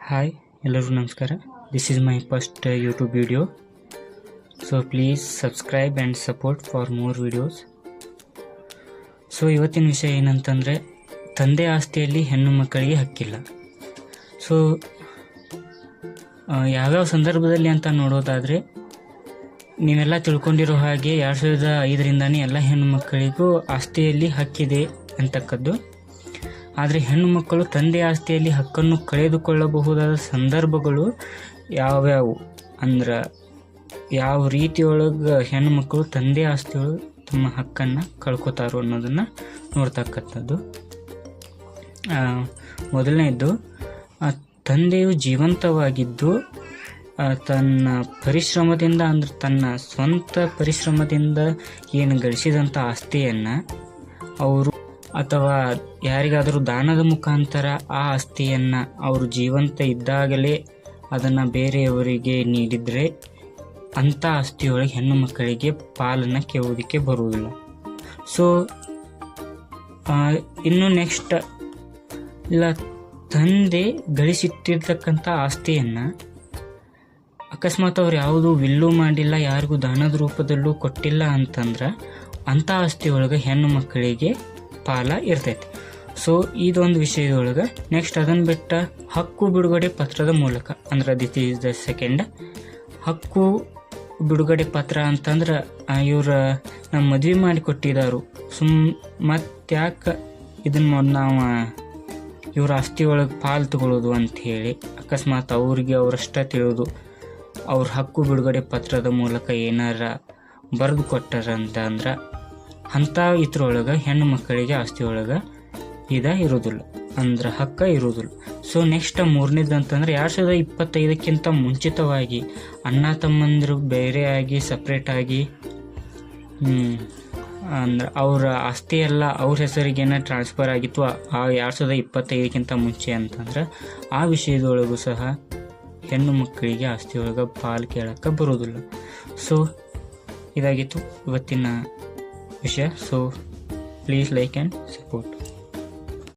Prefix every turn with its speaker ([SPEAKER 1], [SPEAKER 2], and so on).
[SPEAKER 1] Hi ಎಲ್ಲರಿಗೂ ನಮಸ್ಕಾರ. This is my first YouTube video. So please subscribe and support for more videos. So ಇವತ್ತಿನ ವಿಷಯ ಏನಂತಂದರೆ, ತಂದೆ ಆಸ್ತಿಯಲ್ಲಿ ಹೆಣ್ಣು ಮಕ್ಕಳಿಗೆ ಹಕ್ಕಿಲ್ಲ. ಸೊ ಯಾವ್ಯಾವ ಸಂದರ್ಭದಲ್ಲಿ ಅಂತ ನೋಡೋದಾದರೆ, ನೀವೆಲ್ಲ ತಿಳ್ಕೊಂಡಿರೋ ಹಾಗೆ 2005ರಿಂದನೇ ಎಲ್ಲ ಹೆಣ್ಣು ಮಕ್ಕಳಿಗೂ ಆಸ್ತಿಯಲ್ಲಿ ಹಕ್ಕಿದೆ ಅಂತಕ್ಕದ್ದು. ಆದರೆ ಹೆಣ್ಣು ಮಕ್ಕಳು ತಂದೆ ಆಸ್ತಿಯಲ್ಲಿ ಹಕ್ಕನ್ನು ಕಳೆದುಕೊಳ್ಳಬಹುದಾದ ಸಂದರ್ಭಗಳು ಯಾವ್ಯಾವು ಅಂದ್ರೆ, ಯಾವ ರೀತಿಯೊಳಗೆ ಹೆಣ್ಣು ಮಕ್ಕಳು ತಂದೆ ಆಸ್ತಿಯೊಳಗೆ ತಮ್ಮ ಹಕ್ಕನ್ನು ಕಳ್ಕೊತಾರೋ ಅನ್ನೋದನ್ನು ನೋಡ್ತಕ್ಕಂಥದ್ದು. ಮೊದಲನೇದು, ತಂದೆಯು ಜೀವಂತವಾಗಿದ್ದು ತನ್ನ ಪರಿಶ್ರಮದಿಂದ ಅಂದ್ರೆ ತನ್ನ ಸ್ವಂತ ಪರಿಶ್ರಮದಿಂದ ಏನು ಗಳಿಸಿದಂಥ ಆಸ್ತಿಯನ್ನು ಅವರು ಅಥವಾ ಯಾರಿಗಾದರೂ ದಾನದ ಮುಖಾಂತರ ಆ ಆಸ್ತಿಯನ್ನು ಅವರು ಜೀವಂತ ಇದ್ದಾಗಲೇ ಅದನ್ನು ಬೇರೆಯವರಿಗೆ ನೀಡಿದರೆ ಅಂಥ ಆಸ್ತಿಯೊಳಗೆ ಹೆಣ್ಣು ಮಕ್ಕಳಿಗೆ ಪಾಲನ್ನು ಕೇಳೋದಕ್ಕೆ ಬರುವುದಿಲ್ಲ. ಸೊ ಇನ್ನು ನೆಕ್ಸ್ಟ್, ಇಲ್ಲ ತಂದೆ ಗಳಿಸಿಟ್ಟಿರ್ತಕ್ಕಂಥ ಆಸ್ತಿಯನ್ನು ಅಕಸ್ಮಾತ್ ಅವ್ರು ಯಾವುದೂ ವಿಲ್ಲು ಮಾಡಿಲ್ಲ, ಯಾರಿಗೂ ದಾನದ ರೂಪದಲ್ಲೂ ಕೊಟ್ಟಿಲ್ಲ ಅಂತಂದ್ರೆ ಅಂಥ ಆಸ್ತಿಯೊಳಗೆ ಹೆಣ್ಣು ಮಕ್ಕಳಿಗೆ ಪಾಲ ಇರ್ತೈತಿ. ಸೊ ಇದೊಂದು ವಿಷಯದೊಳಗೆ. ನೆಕ್ಸ್ಟ್ ಅದನ್ನು ಬಿಟ್ಟ ಹಕ್ಕು ಬಿಡುಗಡೆ ಪತ್ರದ ಮೂಲಕ ಅಂದ್ರೆ ದಿಸ್ ಈಸ್ ದ ಸೆಕೆಂಡ್. ಹಕ್ಕು ಬಿಡುಗಡೆ ಪತ್ರ ಅಂತಂದ್ರೆ, ಇವ್ರ ನಮ್ಮ ಮದುವೆ ಮಾಡಿ ಕೊಟ್ಟಿದ್ದಾರು, ಮತ್ತ್ಯಾಕೆ ಇದನ್ನು ನಾವು ಇವ್ರ ಆಸ್ತಿ ಒಳಗೆ ಪಾಲು ತಗೊಳ್ಳೋದು ಅಂಥೇಳಿ ಅಕಸ್ಮಾತ್ ಅವ್ರಿಗೆ ಅವರಷ್ಟ ತಿಳಿದು ಅವ್ರ ಹಕ್ಕು ಬಿಡುಗಡೆ ಪತ್ರದ ಮೂಲಕ ಏನಾರ ಬರೆದು ಕೊಟ್ಟಾರಂತಂದ್ರೆ ಅಂಥ ಇದ್ರೊಳಗೆ ಹೆಣ್ಣು ಮಕ್ಕಳಿಗೆ ಆಸ್ತಿ ಒಳಗೆ ಇರೋದಿಲ್ಲ, ಅಂದ್ರೆ ಹಕ್ಕ ಇರೋದಿಲ್ಲ. ಸೊ ನೆಕ್ಸ್ಟ್ ಮೂರನೇದು ಅಂತಂದ್ರೆ, 2025ಕ್ಕಿಂತ ಮುಂಚಿತವಾಗಿ ಅಣ್ಣ ತಮ್ಮಂದರು ಬೇರೆಯಾಗಿ ಸಪ್ರೇಟಾಗಿ ಅಂದ್ರೆ ಅವರ ಆಸ್ತಿ ಎಲ್ಲ ಅವ್ರ ಹೆಸರಿಗೇನ ಟ್ರಾನ್ಸ್ಫರ್ ಆಗಿತ್ತು ಆ 2025ಕ್ಕಿಂತ ಮುಂಚೆ ಅಂತಂದ್ರೆ ಆ ವಿಷಯದೊಳಗೂ ಸಹ ಹೆಣ್ಣು ಮಕ್ಕಳಿಗೆ ಆಸ್ತಿಯೊಳಗೆ ಪಾಲು ಕೇಳಕ್ಕೆ ಬರೋದಿಲ್ಲ. ಸೊ ಇದಾಗಿತ್ತು ಇವತ್ತಿನ ವಿಷಯ. So please like and support.